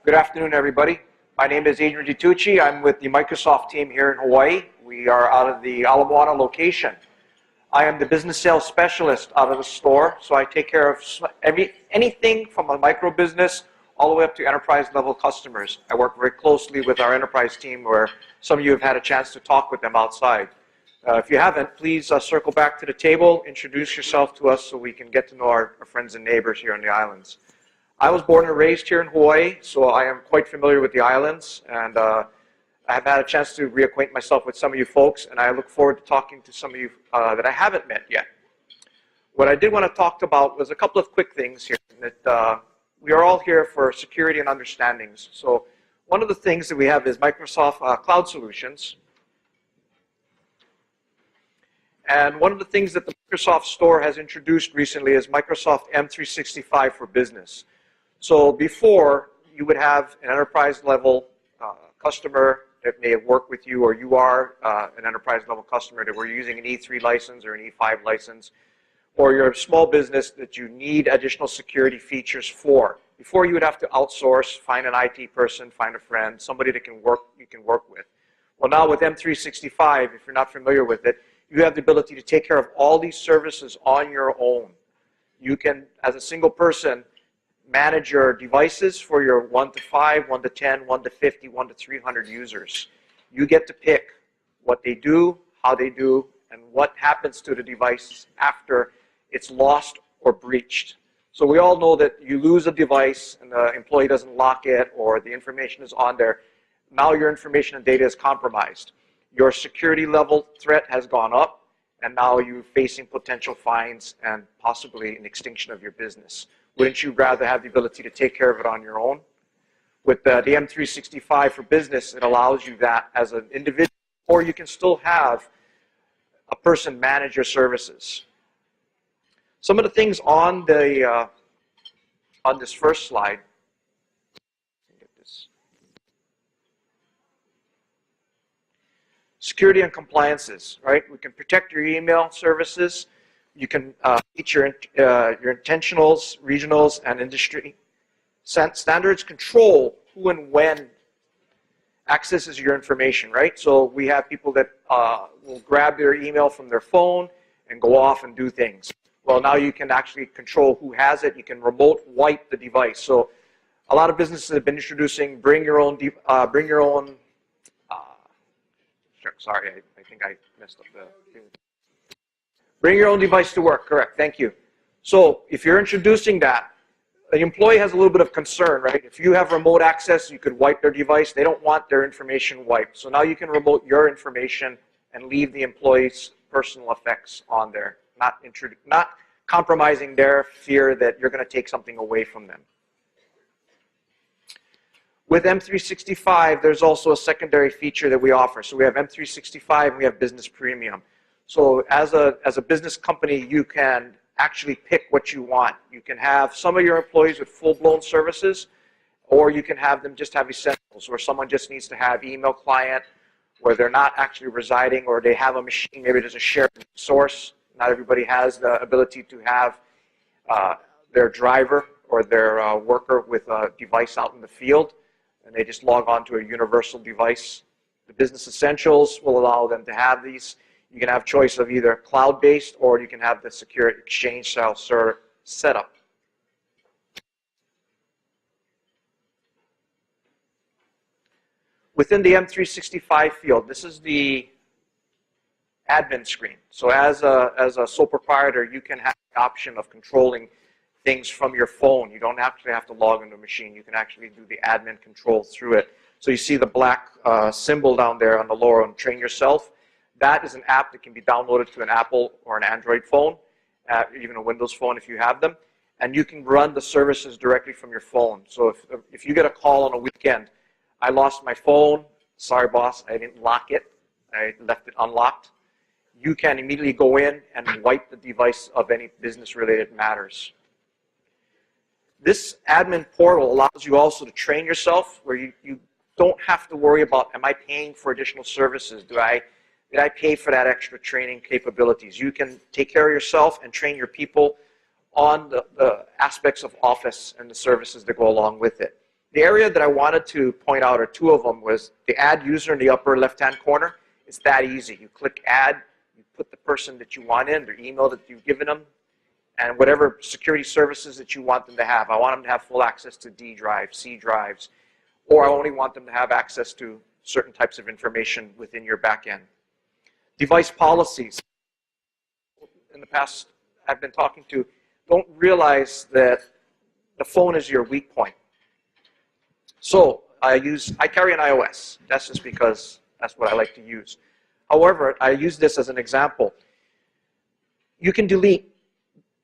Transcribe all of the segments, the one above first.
Good afternoon, everybody. My name is Adrian DiTucci. I'm with the Microsoft team here in Hawaii. We are out of the Ala Moana location. I am the business sales specialist out of the store, so I take care of anything from a micro business all the way up to enterprise level customers. I work very closely with our enterprise team, where some of you have had a chance to talk with them outside. If you haven't, please circle back to the table, introduce yourself to us so we can get to know our friends and neighbors here on the islands. I was born and raised here in Hawaii, so I am quite familiar with the islands, and I have had a chance to reacquaint myself with some of you folks, and I look forward to talking to some of you that I haven't met yet. What I did want to talk about was a couple of quick things here. That we are all here for security and understandings. So one of the things that we have is Microsoft Cloud Solutions. And one of the things that the Microsoft Store has introduced recently is Microsoft M365 for Business. So before, you would have an enterprise level customer that may have worked with you, or you are an enterprise level customer that were using an E3 license or an E5 license, or you're a small business that you need additional security features for. Before, you would have to outsource, find an IT person, find a friend, somebody that you can work with. Well, now with M365, if you're not familiar with it, you have the ability to take care of all these services on your own. You can, as a single person, manage your devices for your 1 to 5, 1 to 10, 1 to 50, 1 to 300 users. You get to pick what they do, how they do, and what happens to the device after it's lost or breached. So we all know that you lose a device and the employee doesn't lock it, or the information is on there. Now your information and data is compromised. Your security level threat has gone up, and now you're facing potential fines and possibly an extinction of your business. Wouldn't you rather have the ability to take care of it on your own? With the M365 for Business, it allows you that as an individual, or you can still have a person manage your services. Some of the things on the on this first slide. Get this. Security and compliances, right? We can protect your email services. You can meet your intentionals, regionals, and industry standards. Control who and when accesses your information, right? So we have people that will grab their email from their phone and go off and do things. Well, now you can actually control who has it. You can remote wipe the device. So a lot of businesses have been introducing bring your own. Sorry, I think I messed up the. Bring your own device to work, correct, thank you. So if you're introducing that, the employee has a little bit of concern, right? If you have remote access, you could wipe their device. They don't want their information wiped. So now you can remote your information and leave the employee's personal effects on there, not compromising their fear that you're going to take something away from them. With M365, there's also a secondary feature that we offer. So we have M365 and we have Business Premium. So as a business company, you can actually pick what you want. You can have some of your employees with full-blown services, or you can have them just have essentials, where someone just needs to have email client, where they're not actually residing, or they have a machine, maybe there's a shared source. Not everybody has the ability to have their driver or their worker with a device out in the field, and they just log on to a universal device. The Business Essentials will allow them to have these. You can have choice of either cloud-based, or you can have the secure exchange-style setup. Within the M365 field, this is the admin screen. So as a sole proprietor, you can have the option of controlling things from your phone. You don't actually have to log into a machine. You can actually do the admin control through it. So you see the black symbol down there on the lower on Train Yourself. That is an app that can be downloaded to an Apple or an Android phone, even a Windows phone if you have them. And you can run the services directly from your phone. So if you get a call on a weekend, I lost my phone, sorry boss, I didn't lock it, I left it unlocked, you can immediately go in and wipe the device of any business-related matters. This admin portal allows you also to train yourself, where you don't have to worry about, am I paying for additional services? Did I pay for that extra training capabilities? You can take care of yourself and train your people on the aspects of Office and the services that go along with it. The area that I wanted to point out, or two of them, was the add user in the upper left-hand corner. It's that easy. You click add, you put the person that you want in, their email that you've given them, and whatever security services that you want them to have. I want them to have full access to D drives, C drives, or I only want them to have access to certain types of information within your backend. Device policies. In the past, I've been talking to, don't realize that the phone is your weak point. So I carry an iOS. That's just because that's what I like to use. However, I use this as an example. You can delete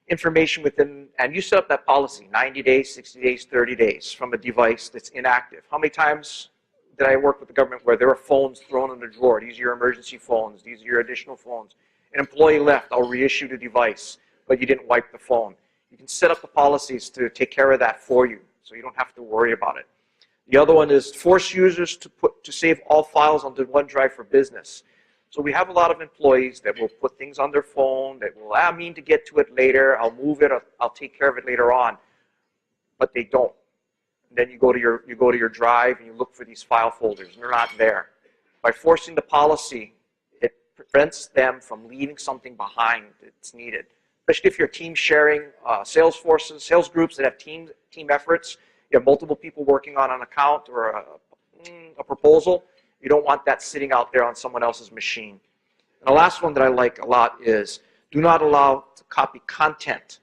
information within, and you set up that policy, 90 days, 60 days, 30 days from a device that's inactive. How many times did I work with the government where there were phones thrown in the drawer? These are your emergency phones. These are your additional phones. An employee left, I'll reissue the device, but you didn't wipe the phone. You can set up the policies to take care of that for you, so you don't have to worry about it. The other one is force users to save all files onto OneDrive for Business. So we have a lot of employees that will put things on their phone, that will, I mean to get to it later, I'll move it, I'll take care of it later on, but they don't. And then you go to your drive and you look for these file folders, and they're not there. By forcing the policy, it prevents them from leaving something behind that's needed. Especially if you're team sharing, sales groups that have team efforts, you have multiple people working on an account or a proposal, you don't want that sitting out there on someone else's machine. And the last one that I like a lot is do not allow to copy content.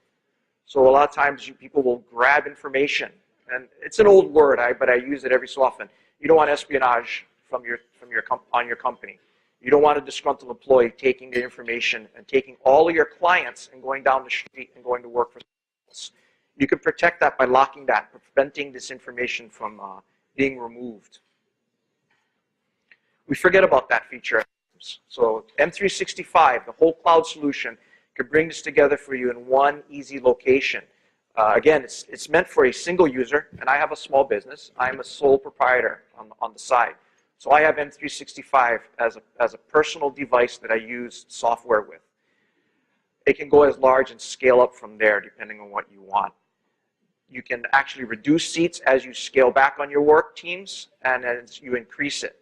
So a lot of times people will grab information, and it's an old word, but I use it every so often. You don't want espionage on your company. You don't want a disgruntled employee taking the information and taking all of your clients and going down the street and going to work for someone else. You can protect that by locking that, preventing this information from being removed. We forget about that feature. So M365, the whole cloud solution, could bring this together for you in one easy location. Again, it's meant for a single user, and I have a small business. I'm a sole proprietor on the side. So I have M365 as a personal device that I use software with. It can go as large and scale up from there depending on what you want. You can actually reduce seats as you scale back on your work teams and as you increase it.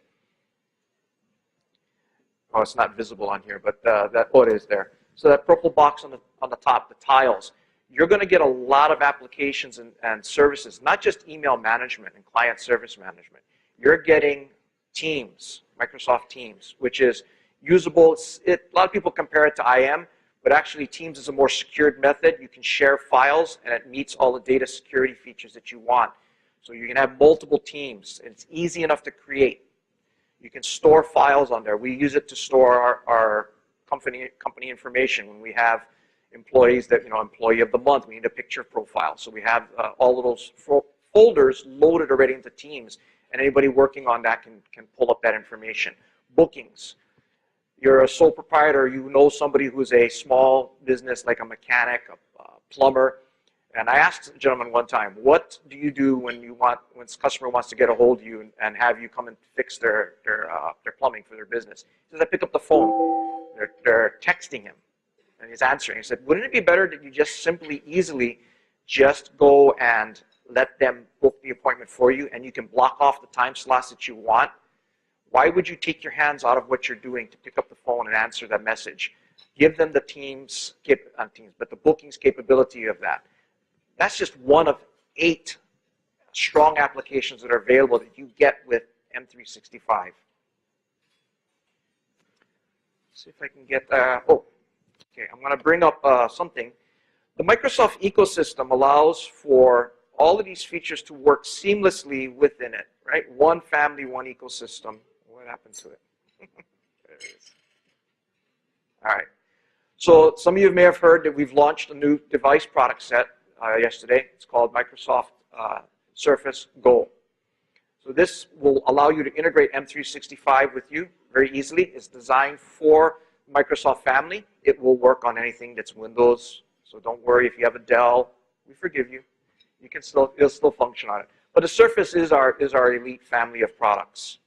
Oh, it's not visible on here, but it is there. So that purple box on the top, the tiles, you're going to get a lot of applications and services, not just email management and client service management. You're getting Teams, Microsoft Teams, which is usable. A lot of people compare it to IM, but actually Teams is a more secured method. You can share files, and it meets all the data security features that you want. So you can have multiple teams. It's easy enough to create. You can store files on there. We use it to store our company information. When we have employees that, employee of the month, we need a picture profile. So we have all of those folders loaded already into Teams, and anybody working on that can pull up that information. Bookings. You're a sole proprietor, you know somebody who's a small business like a mechanic, a plumber, and I asked a gentleman one time, what do you do when a customer wants to get a hold of you and have you come and fix their plumbing for their business? He says, I pick up the phone. They're texting him, and he's answering. He said, wouldn't it be better that you just easily just go and let them book the appointment for you, and you can block off the time slots that you want? Why would you take your hands out of what you're doing to pick up the phone and answer that message? Give them the the bookings capability of that. That's just one of 8 strong applications that are available that you get with M365. Let's see if I can get, okay, I'm going to bring up something. The Microsoft ecosystem allows for all of these features to work seamlessly within it, right? One family, one ecosystem. What happened to it? There it is. All right. So some of you may have heard that we've launched a new device product set yesterday. It's called Microsoft Surface Go. So this will allow you to integrate M365 with you very easily. It's designed for Microsoft family. It will work on anything that's Windows. So don't worry if you have a Dell. We forgive you. It'll still function on it. But the Surface is our elite family of products.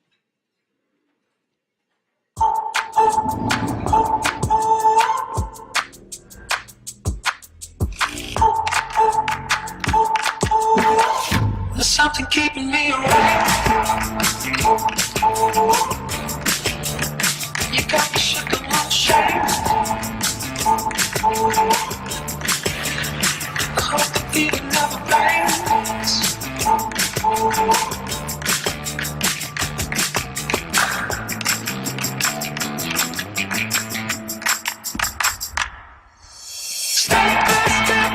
The something keeping me awake. You got me shook and won't shake. I hope the feeling never fades. Step by step,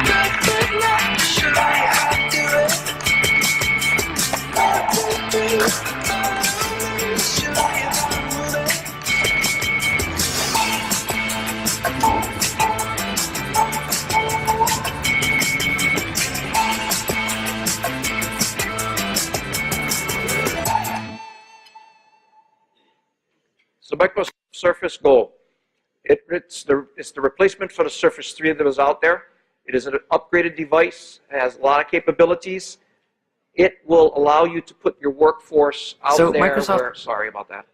good, good luck. Show you how to do it. Show you how to move it. So Microsoft Surface Go. It's the replacement for the Surface 3 that was out there. It is an upgraded device. It has a lot of capabilities. It will allow you to put your workforce out So there. Microsoft- Sorry about that.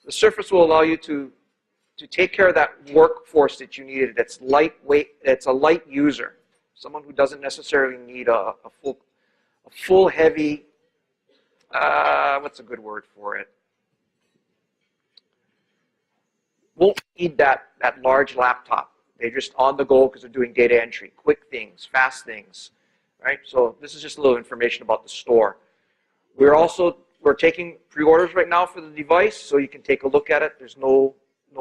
The Surface will allow you to take care of that workforce that you needed. That's lightweight. That's a light user, someone who doesn't necessarily need a full heavy. What's a good word for it? Won't need that large laptop. They're just on the go because they're doing data entry, quick things, fast things, right? So this is just a little information about the store. We're taking pre-orders right now for the device, so you can take a look at it. There's no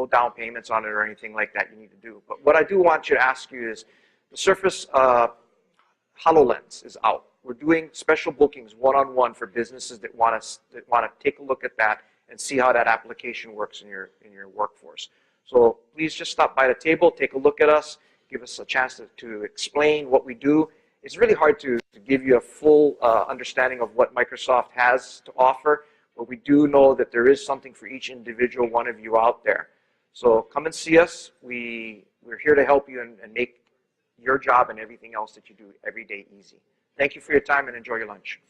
down payments on it or anything like that you need to do. But what I do want you to ask you is, the Surface HoloLens is out. We're doing special bookings one-on-one for businesses that want to take a look at that and see how that application works in your workforce. So please just stop by the table, take a look at us, give us a chance to explain what we do. It's really hard to give you a full understanding of what Microsoft has to offer, but we do know that there is something for each individual one of you out there. So come and see us. We're here to help you and make your job and everything else that you do every day easy. Thank you for your time and enjoy your lunch.